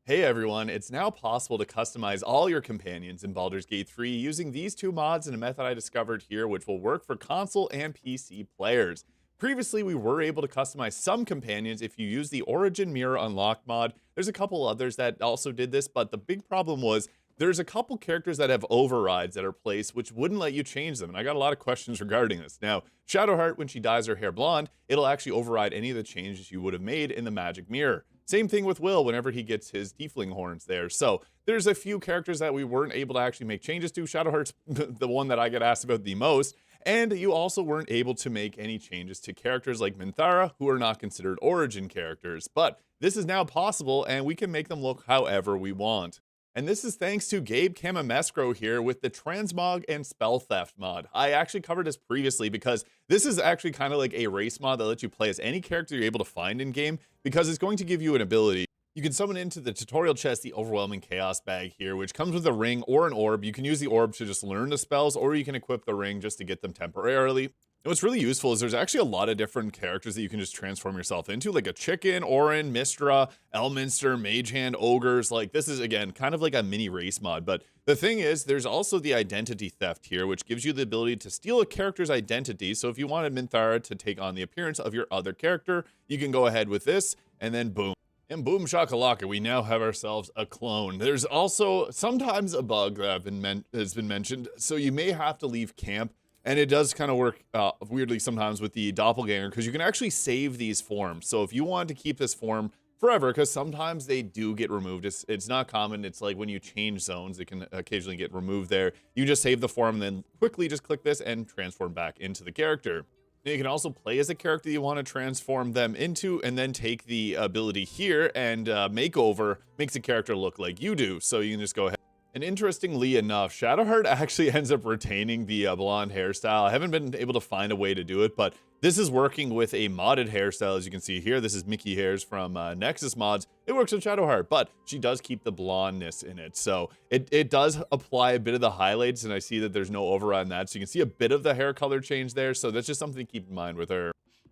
Hey everyone, it's now possible to customize all your companions in Baldur's Gate 3 using these two mods and a method I discovered here which will work for console and PC players. Previously, we were able to customize some companions if you use the Origin Mirror Unlocked mod. There's a couple others that also did this, but the big problem was there's a couple characters that have overrides that are placed which wouldn't let you change them, and I got a lot of questions regarding this. Now, Shadowheart, when she dyes her hair blonde, it'll actually override any of the changes you would have made in the Magic Mirror. Same thing with Will whenever he gets his tiefling horns there. So there's a few characters that we weren't able to actually make changes to. Shadowheart's the one that I get asked about the most. And you also weren't able to make any changes to characters like Minthara, who are not considered origin characters. But this is now possible, and we can make them look however we want. And this is thanks to GabeCamomescro here with the Transmog and Spelltheft mod. I actually covered this previously because this is actually kind of like a race mod that lets you play as any character you're able to find in game, because it's going to give you an ability. You can summon into the tutorial chest the Overwhelming Chaos bag here, which comes with a ring or an orb. You can use the orb to just learn the spells, or you can equip the ring just to get them temporarily. And what's really useful is there's actually a lot of different characters that you can just transform yourself into, like a chicken, Orin, Mistra, Elminster, Mage Hand, Ogres. Like, this is, again, kind of like a mini race mod. But the thing is, there's also the identity theft here, which gives you the ability to steal a character's identity. So if you wanted Minthara to take on the appearance of your other character, you can go ahead with this, and then boom. And boom shakalaka, we now have ourselves a clone. There's also sometimes a bug that has been mentioned, so you may have to leave camp. And it does kind of work weirdly sometimes with the doppelganger, because you can actually save these forms. So if you want to keep this form forever, because sometimes they do get removed. It's not common. It's like when you change zones, it can occasionally get removed there. You just save the form and then quickly just click this and transform back into the character. Now you can also play as a character you want to transform them into, and then take the ability here and makeover makes a character look like you do. So you can just go ahead. And interestingly enough, Shadowheart actually ends up retaining the blonde hairstyle. I haven't been able to find a way to do it, but this is working with a modded hairstyle, as you can see here. This is Mickey Hairs from Nexus Mods. It works with Shadowheart, but she does keep the blondness in it. So it does apply a bit of the highlights, and I see that there's no override in that. So you can see a bit of the hair color change there. So that's just something to keep in mind with her.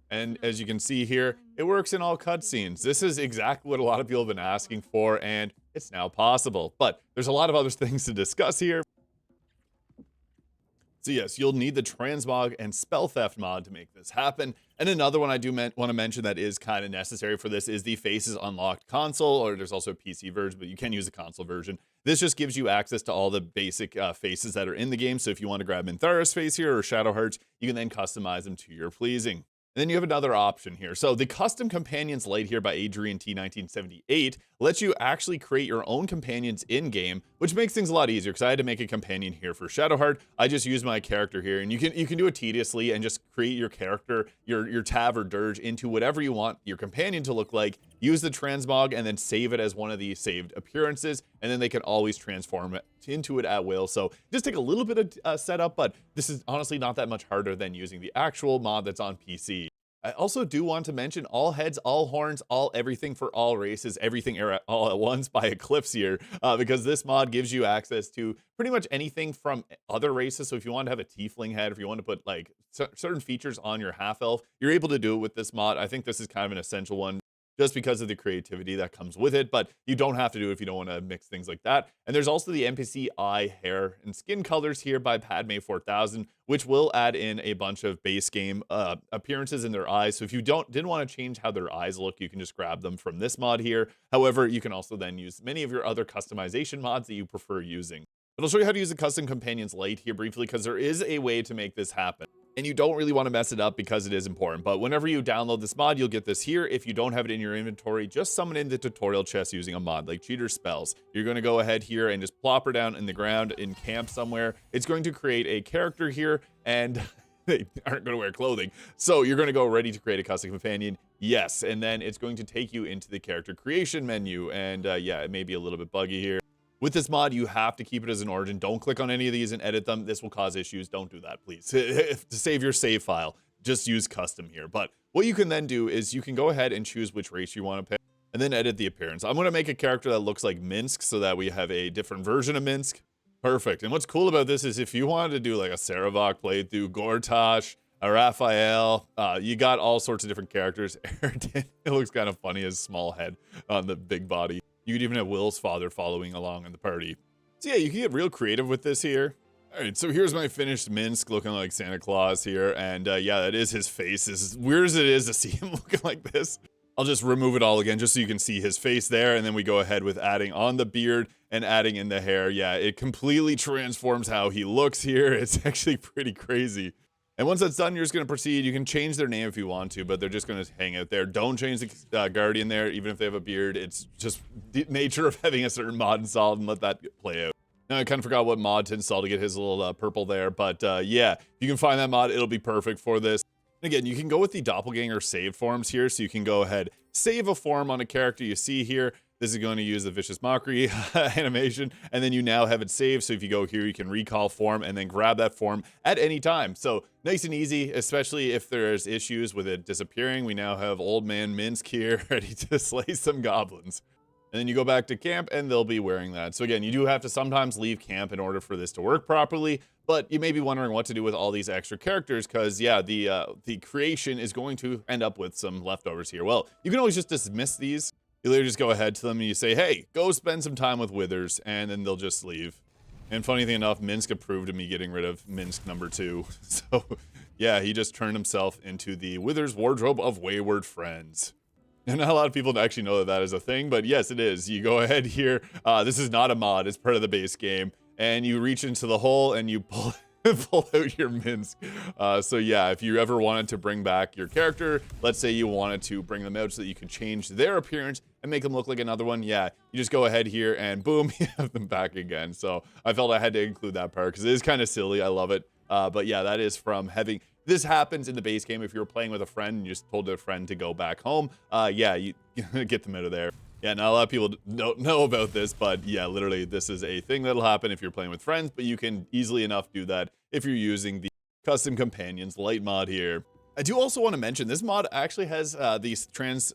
And as you can see here, it works in all cutscenes. This is exactly what a lot of people have been asking for, and it's now possible. But there's a lot of other things to discuss here. So yes, you'll need the Transmog and Spelltheft mod to make this happen. And another one I do want to mention that is kind of necessary for this is the Faces Unlocked console, or there's also a PC version, but you can use the console version. This just gives you access to all the basic faces that are in the game. So if you want to grab Minthara's face here or Shadowheart's, you can then customize them to your pleasing. And then you have another option here. So the Custom Companions Light here by Adrian T 1978 lets you actually create your own companions in-game, which makes things a lot easier, because I had to make a companion here for Shadowheart. I just used my character here, and you can do it tediously and just create your character, your Tav or Dirge, into whatever you want your companion to look like. Use the transmog and then save it as one of the saved appearances, and then they can always transform it into it at will. So just take a little bit of setup, but this is honestly not that much harder than using the actual mod that's on PC. I also do want to mention all heads, all horns, all everything for all races, everything all at once by Eclipse here, because this mod gives you access to pretty much anything from other races. So if you want to have a tiefling head, if you want to put like certain features on your half-elf, you're able to do it with this mod. I think this is kind of an essential one, just because of the creativity that comes with it, but you don't have to do it if you don't want to mix things like that. And there's also the NPC eye, hair, and skin colors here by Padme 4000, which will add in a bunch of base game appearances in their eyes. So if you didn't want to change how their eyes look, you can just grab them from this mod here. However, you can also then use many of your other customization mods that you prefer using. But I'll show you how to use the Custom Companions Light here briefly, because there is a way to make this happen. And you don't really want to mess it up because it is important. But whenever you download this mod, you'll get this here. If you don't have it in your inventory, just summon in the tutorial chest using a mod like Cheater Spells. You're going to go ahead here and just plop her down in the ground in camp somewhere. It's going to create a character here, and they aren't going to wear clothing. So you're going to go ready to create a custom companion. Yes. And then it's going to take you into the character creation menu. And yeah, it may be a little bit buggy here. With this mod, you have to keep it as an origin. Don't click on any of these and edit them. This will cause issues. Don't do that, please. To save your save file, just use custom here. But what you can then do is you can go ahead and choose which race you want to pick, and then edit the appearance. I'm going to make a character that looks like Minsk so that we have a different version of Minsk. Perfect. And what's cool about this is if you wanted to do like a Saravok playthrough, Gortash, a Raphael, you got all sorts of different characters. It looks kind of funny, his small head on the big body. You could even have Will's father following along in the party. So yeah, you can get real creative with this here. All right, so here's my finished Minsk looking like Santa Claus here. And yeah, that is his face. As weird as it is to see him looking like this, I'll just remove it all again just so you can see his face there. And then we go ahead with adding on the beard and adding in the hair. Yeah, it completely transforms how he looks here. It's actually pretty crazy. And once that's done, you're just going to proceed. You can change their name if you want to, but they're just going to hang out there. Don't change the Guardian there, even if they have a beard. It's just the nature of having a certain mod installed, and let that play out. Now, I kind of forgot what mod to install to get his little purple there, but yeah, if you can find that mod, it'll be perfect for this. And again, you can go with the doppelganger save forms here, so you can go ahead, save a form on a character you see here. This is going to use the Vicious Mockery animation, and then you now have it saved. So if you go here, you can recall form and then grab that form at any time. So nice and easy, especially if there's issues with it disappearing. We now have Old Man Minsk here ready to slay some goblins. And then you go back to camp and they'll be wearing that. So again, you do have to sometimes leave camp in order for this to work properly, but you may be wondering what to do with all these extra characters because yeah, the creation is going to end up with some leftovers here. Well, you can always just dismiss these. You literally just go ahead to them and you say, hey, go spend some time with Withers, and then they'll just leave. And funny thing enough, Minsk approved of me getting rid of Minsk #2. So yeah, he just turned himself into the Withers wardrobe of wayward friends. And not a lot of people actually know that that is a thing, but yes, it is. You go ahead here. This is not a mod. It's part of the base game. And you reach into the hole and you pull out your Minsk. So yeah, if you ever wanted to bring back your character, let's say you wanted to bring them out so that you could change their appearance and make them look like another one, yeah, you just go ahead here and boom, you have them back again. So I felt I had to include that part because it is kind of silly. I love it. But yeah, that is from having... This happens in the base game if you're playing with a friend and you just told a friend to go back home. Yeah, you get them out of there. Yeah, not a lot of people don't know about this, but yeah, literally this is a thing that'll happen if you're playing with friends, but you can easily enough do that if you're using the Custom Companions light mod here. I do also want to mention this mod actually has these Transmog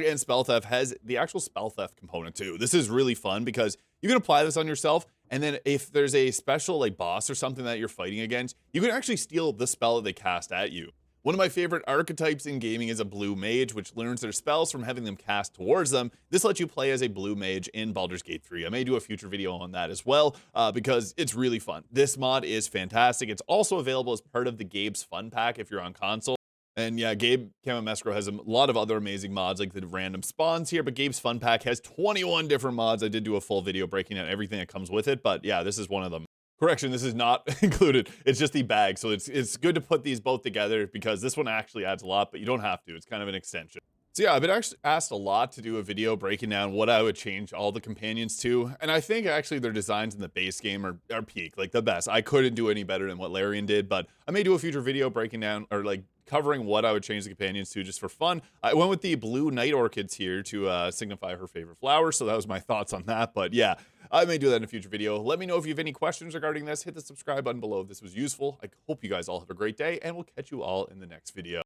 and Spelltheft has the actual Spelltheft component too. This is really fun because you can apply this on yourself, and then if there's a special like boss or something that you're fighting against, you can actually steal the spell that they cast at you. One of my favorite archetypes in gaming is a blue mage, which learns their spells from having them cast towards them. This lets you play as a blue mage in Baldur's Gate 3. I may do a future video on that as well, because it's really fun. This mod is fantastic. It's also available as part of the Gabe's Fun Pack if you're on console. And yeah, GabeCamomescro has a lot of other amazing mods like the random spawns here, but Gabe's Fun Pack has 21 different mods. I did do a full video breaking down everything that comes with it, but yeah, this is one of them. Correction, this is not included. It's just the bag. So it's good to put these both together because this one actually adds a lot, but you don't have to. It's kind of an extension. So yeah, I've been actually asked a lot to do a video breaking down what I would change all the companions to. And I think actually their designs in the base game are peak, like the best. I couldn't do any better than what Larian did, but I may do a future video breaking down or like covering what I would change the companions to just for fun. I went with the blue night orchids here to signify her favorite flower. So that was my thoughts on that. But yeah, I may do that in a future video. Let me know if you have any questions regarding this. Hit the subscribe button below if this was useful. I hope you guys all have a great day, and we'll catch you all in the next video.